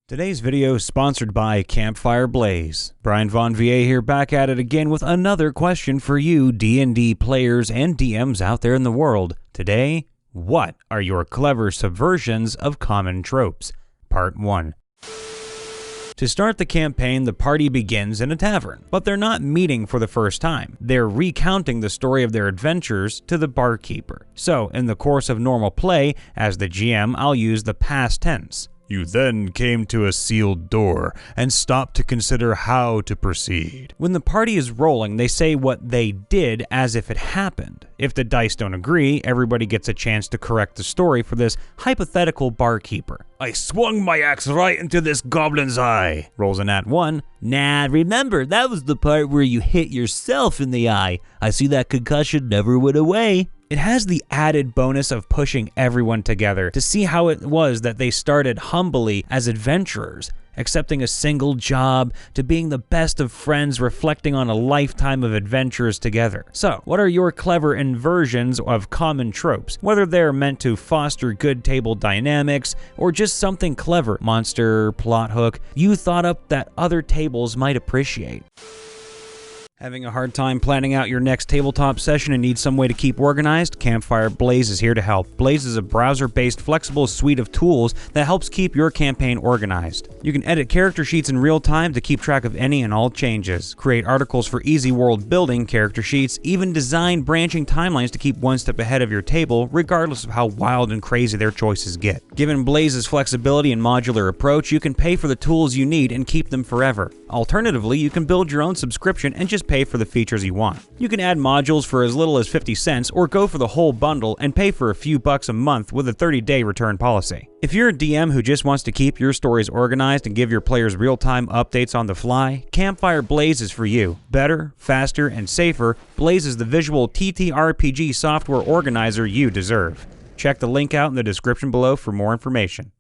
Today's video is sponsored by Campfire Blaze. Brian Von VA here, back at it again with another question for you D&D players and DMs out there in the world. Today, what are your clever subversions of common tropes? Part 1. To start the campaign, the party begins in a tavern, but they're not meeting for the first time. They're recounting the story of their adventures to the barkeeper. So, in the course of normal play, as the GM, I'll use the past tense. You then came to a sealed door and stopped to consider how to proceed. When the party is rolling, they say what they did as if it happened. If the dice don't agree, everybody gets a chance to correct the story for this hypothetical barkeeper. I swung my axe right into this goblin's eye. Rolls a nat 1. Nah, remember, that was the part where you hit yourself in the eye. I see that concussion never went away. It has the added bonus of pushing everyone together to see how it was that they started humbly as adventurers, accepting a single job, to being the best of friends, reflecting on a lifetime of adventures together. So, what are your clever inversions of common tropes? Whether they're meant to foster good table dynamics, or just something clever, monster, plot hook, you thought up that other tables might appreciate. Having a hard time planning out your next tabletop session and need some way to keep organized? Campfire Blaze is here to help. Blaze is a browser-based flexible suite of tools that helps keep your campaign organized. You can edit character sheets in real time to keep track of any and all changes, create articles for easy world building, character sheets, even design branching timelines to keep one step ahead of your table, regardless of how wild and crazy their choices get. Given Blaze's flexibility and modular approach, you can pay for the tools you need and keep them forever. Alternatively, you can build your own subscription and just pay for the features you want. You can add modules for as little as 50 cents or go for the whole bundle and pay for a few bucks a month with a 30-day return policy. If you're a DM who just wants to keep your stories organized and give your players real-time updates on the fly, Campfire Blaze is for you. Better, faster, and safer, Blaze is the visual TTRPG software organizer you deserve. Check the link out in the description below for more information.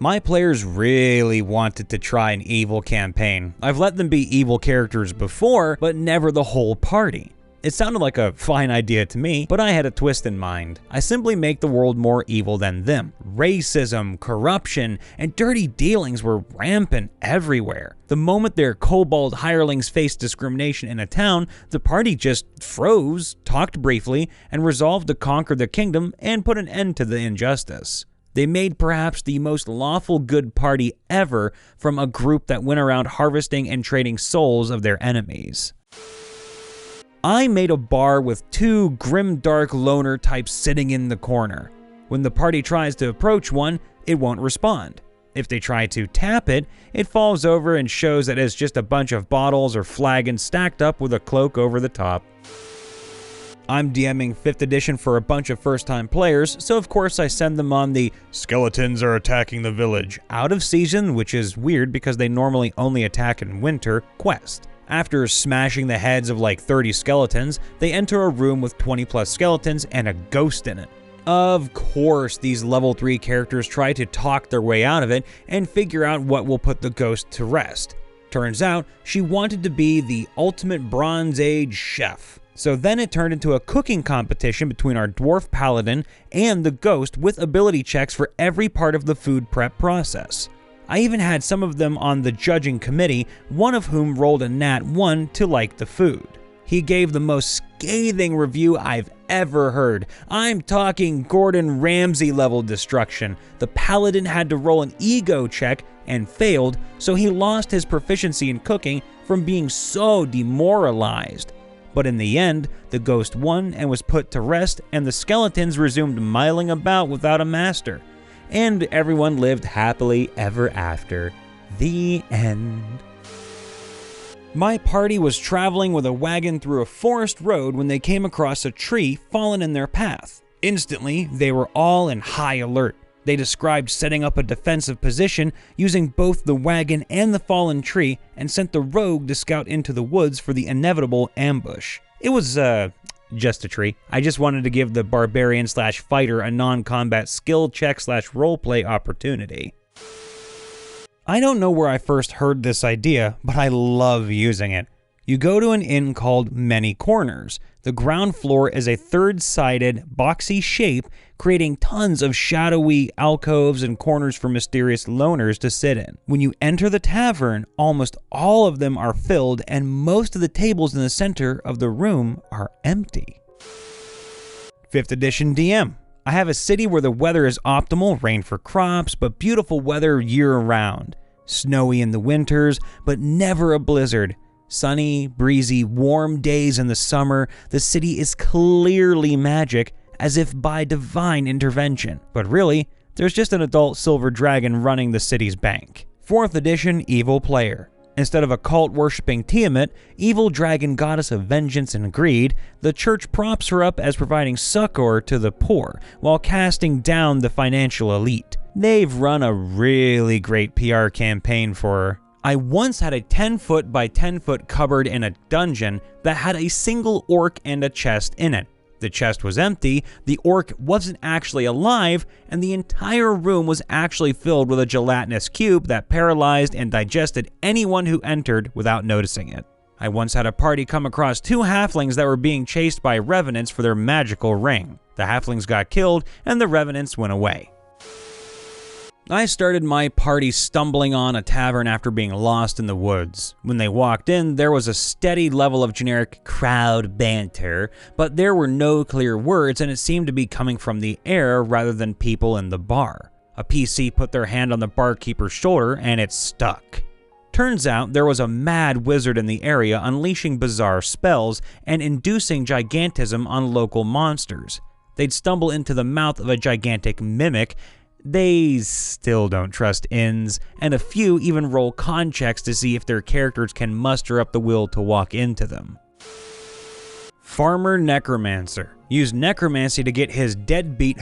My players really wanted to try an evil campaign. I've let them be evil characters before, but never the whole party. It sounded like a fine idea to me, but I had a twist in mind. I simply make the world more evil than them. Racism, corruption, and dirty dealings were rampant everywhere. The moment their kobold hirelings faced discrimination in a town, the party just froze, talked briefly, and resolved to conquer the kingdom and put an end to the injustice. They made perhaps the most lawful good party ever from a group that went around harvesting and trading souls of their enemies. I made a bar with two grimdark loner types sitting in the corner. When the party tries to approach one, it won't respond. If they try to tap it, it falls over and shows that it's just a bunch of bottles or flagons stacked up with a cloak over the top. I'm DMing 5th edition for a bunch of first-time players, so of course I send them on the "Skeletons are attacking the village" out of season, which is weird because they normally only attack in winter, quest. After smashing the heads of like 30 skeletons, they enter a room with 20+ skeletons and a ghost in it. Of course, these level 3 characters try to talk their way out of it and figure out what will put the ghost to rest. Turns out, she wanted to be the ultimate Bronze Age chef. So then it turned into a cooking competition between our dwarf paladin and the ghost with ability checks for every part of the food prep process. I even had some of them on the judging committee, one of whom rolled a nat 1 to like the food. He gave the most scathing review I've ever heard. I'm talking Gordon Ramsay level destruction. The paladin had to roll an ego check and failed, so he lost his proficiency in cooking from being so demoralized. But in the end, the ghost won and was put to rest, and the skeletons resumed miling about without a master. And everyone lived happily ever after. The end. My party was traveling with a wagon through a forest road when they came across a tree fallen in their path. Instantly, they were all in high alert. They described setting up a defensive position using both the wagon and the fallen tree and sent the rogue to scout into the woods for the inevitable ambush. It was, just a tree. I just wanted to give the barbarian/fighter a non-combat skill check/roleplay opportunity. I don't know where I first heard this idea, but I love using it. You go to an inn called Many Corners. The ground floor is a third-sided, boxy shape, creating tons of shadowy alcoves and corners for mysterious loners to sit in. When you enter the tavern, almost all of them are filled, and most of the tables in the center of the room are empty. 5th edition DM. I have a city where the weather is optimal, rain for crops, but beautiful weather year-round. Snowy in the winters, but never a blizzard. Sunny, breezy, warm days in the summer. The city is clearly magic, as if by divine intervention. But really, there's just an adult silver dragon running the city's bank. 4th edition evil player. Instead of a cult-worshipping Tiamat, evil dragon goddess of vengeance and greed, the church props her up as providing succor to the poor, while casting down the financial elite. They've run a really great PR campaign for her. I once had a 10-foot by 10-foot cupboard in a dungeon that had a single orc and a chest in it. The chest was empty, the orc wasn't actually alive, and the entire room was actually filled with a gelatinous cube that paralyzed and digested anyone who entered without noticing it. I once had a party come across 2 halflings that were being chased by revenants for their magical ring. The halflings got killed, and the revenants went away. I started my party stumbling on a tavern after being lost in the woods. When they walked in, there was a steady level of generic crowd banter, but there were no clear words and it seemed to be coming from the air rather than people in the bar. A PC put their hand on the barkeeper's shoulder and it stuck. Turns out there was a mad wizard in the area unleashing bizarre spells and inducing gigantism on local monsters. They'd stumble into the mouth of a gigantic mimic. They still don't trust inns, and a few even roll con checks to see if their characters can muster up the will to walk into them. Farmer Necromancer used necromancy to get his deadbeat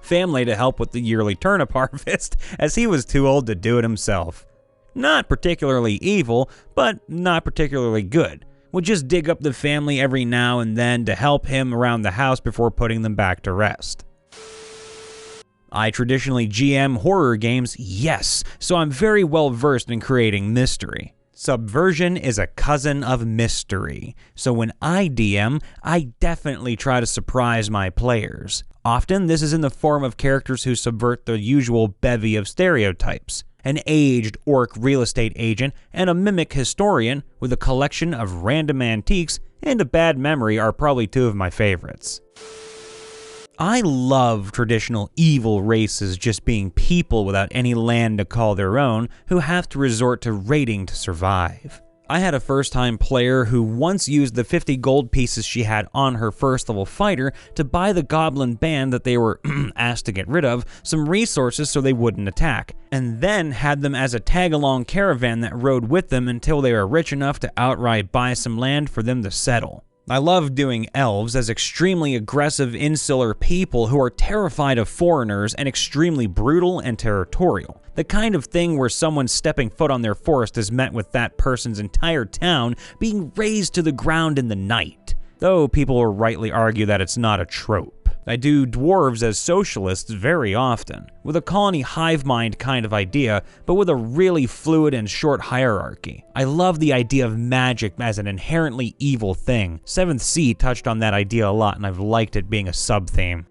family to help with the yearly turnip harvest, as he was too old to do it himself. Not particularly evil, but not particularly good. Would just dig up the family every now and then to help him around the house before putting them back to rest. I traditionally GM horror games, yes, so I'm very well versed in creating mystery. Subversion is a cousin of mystery, so when I DM, I definitely try to surprise my players. Often, this is in the form of characters who subvert the usual bevy of stereotypes. An aged orc real estate agent and a mimic historian with a collection of random antiques and a bad memory are probably 2 of my favorites. I love traditional evil races just being people without any land to call their own who have to resort to raiding to survive. I had a first-time player who once used the 50 gold pieces she had on her first-level fighter to buy the goblin band that they were asked to get rid of some resources so they wouldn't attack, and then had them as a tag-along caravan that rode with them until they were rich enough to outright buy some land for them to settle. I love doing elves as extremely aggressive insular people who are terrified of foreigners and extremely brutal and territorial. The kind of thing where someone stepping foot on their forest is met with that person's entire town being razed to the ground in the night. Though people will rightly argue that it's not a trope. I do dwarves as socialists very often, with a colony hive mind kind of idea, but with a really fluid and short hierarchy. I love the idea of magic as an inherently evil thing. 7th Sea touched on that idea a lot and I've liked it being a sub-theme.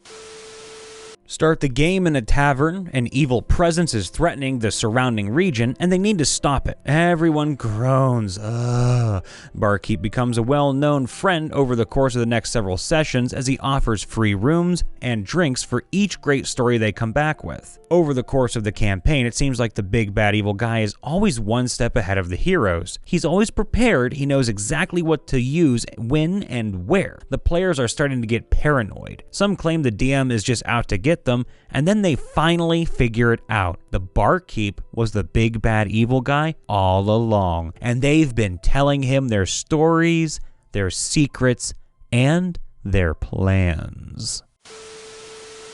Start the game in a tavern, an evil presence is threatening the surrounding region, and they need to stop it. Everyone groans, ugh. Barkeep becomes a well-known friend over the course of the next several sessions as he offers free rooms and drinks for each great story they come back with. Over the course of the campaign, it seems like the big bad evil guy is always one step ahead of the heroes. He's always prepared, he knows exactly what to use, when, and where. The players are starting to get paranoid. Some claim the DM is just out to get them, and then they finally figure it out. The barkeep was the big bad evil guy all along, and they've been telling him their stories, their secrets, and their plans.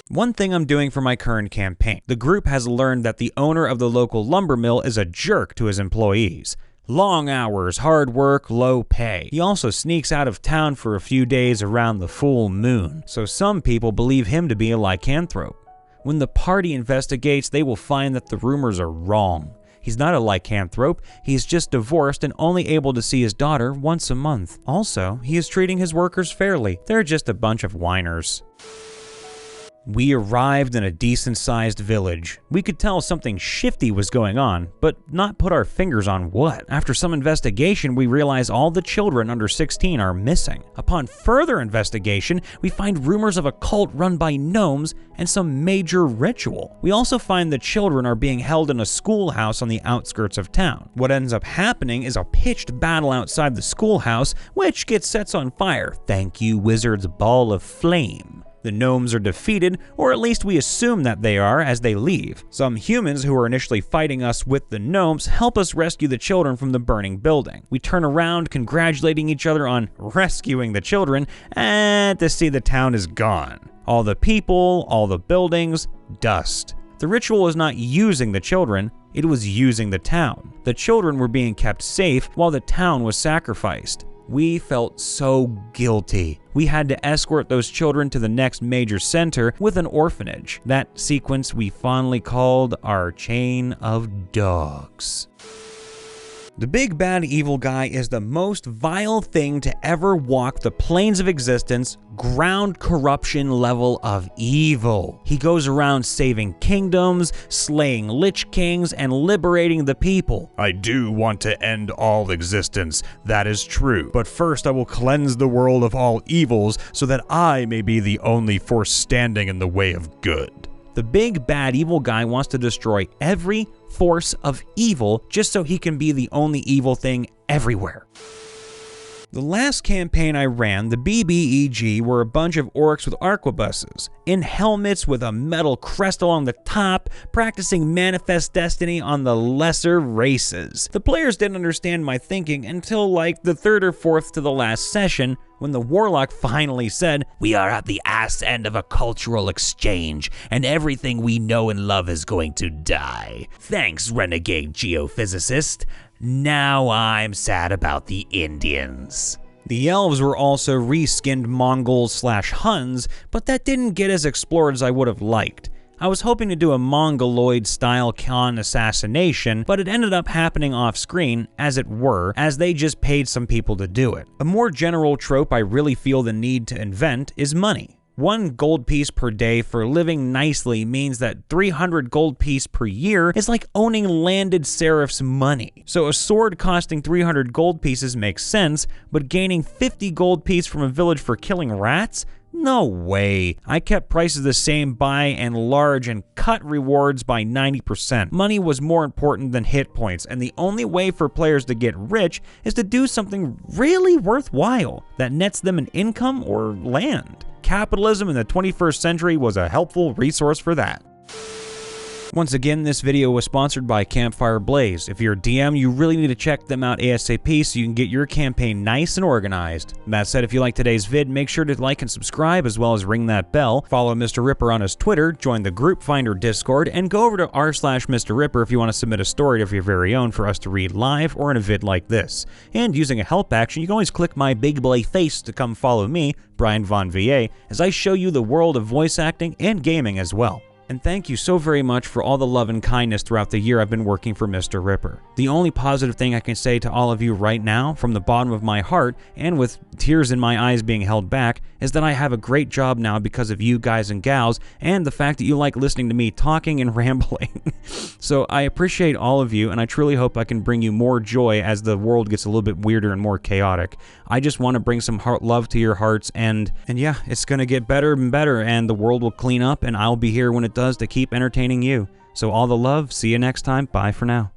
One thing I'm doing for my current campaign, the group has learned that the owner of the local lumber mill is a jerk to his employees. Long hours, hard work, low pay. He also sneaks out of town for a few days around the full moon, so some people believe him to be a lycanthrope. When the party investigates, they will find that the rumors are wrong. He's not a lycanthrope, he's just divorced and only able to see his daughter once a month. Also, he is treating his workers fairly. They're just a bunch of whiners. We arrived in a decent-sized village. We could tell something shifty was going on, but not put our fingers on what. After some investigation, we realize all the children under 16 are missing. Upon further investigation, we find rumors of a cult run by gnomes and some major ritual. We also find the children are being held in a schoolhouse on the outskirts of town. What ends up happening is a pitched battle outside the schoolhouse, which gets set on fire. Thank you, wizard's ball of flame. The gnomes are defeated, or at least we assume that they are as they leave. Some humans who were initially fighting us with the gnomes help us rescue the children from the burning building. We turn around congratulating each other on rescuing the children, and to see the town is gone. All the people, all the buildings, dust. The ritual was not using the children, it was using the town. The children were being kept safe while the town was sacrificed. We felt so guilty. We had to escort those children to the next major center with an orphanage. That sequence we fondly called our chain of dogs. The big bad evil guy is the most vile thing to ever walk the planes of existence, ground corruption level of evil. He goes around saving kingdoms, slaying lich kings, and liberating the people. I do want to end all existence, that is true. But first I will cleanse the world of all evils so that I may be the only force standing in the way of good. The big bad evil guy wants to destroy every force of evil just so he can be the only evil thing everywhere. The last campaign I ran, the BBEG, were a bunch of orcs with arquebuses, in helmets with a metal crest along the top, practicing manifest destiny on the lesser races. The players didn't understand my thinking until like the third or fourth to the last session, when the warlock finally said, "We are at the ass end of a cultural exchange, and everything we know and love is going to die. Thanks, renegade geophysicist. Now I'm sad about the Indians." The elves were also reskinned Mongols/Huns, but that didn't get as explored as I would have liked. I was hoping to do a Mongoloid-style Khan assassination, but it ended up happening off-screen, as it were, as they just paid some people to do it. A more general trope I really feel the need to invent is money. 1 gold piece per day for living nicely means that 300 gold piece per year is like owning landed seraph's money. So a sword costing 300 gold pieces makes sense, but gaining 50 gold piece from a village for killing rats? No way. I kept prices the same by and large and cut rewards by 90%. Money was more important than hit points, and the only way for players to get rich is to do something really worthwhile that nets them an income or land. Capitalism in the 21st century was a helpful resource for that. Once again, this video was sponsored by Campfire Blaze. If you're a DM, you really need to check them out ASAP so you can get your campaign nice and organized. That said, if you like today's vid, make sure to like and subscribe as well as ring that bell. Follow MrRipper on his Twitter, join the Group Finder Discord, and go over to r/MrRipper if you want to submit a story of your very own for us to read live or in a vid like this. And using a help action, you can always click my big boy face to come follow me, Brian Von VA, as I show you the world of voice acting and gaming as well. And thank you so very much for all the love and kindness throughout the year I've been working for MrRipper. The only positive thing I can say to all of you right now, from the bottom of my heart, and with tears in my eyes being held back, is that I have a great job now because of you guys and gals, and the fact that you like listening to me talking and rambling. So I appreciate all of you, and I truly hope I can bring you more joy as the world gets a little bit weirder and more chaotic. I just want to bring some love to your hearts, and yeah, it's going to get better and better, and the world will clean up, and I'll be here when it does to keep entertaining you. So all the love, see you next time, bye for now.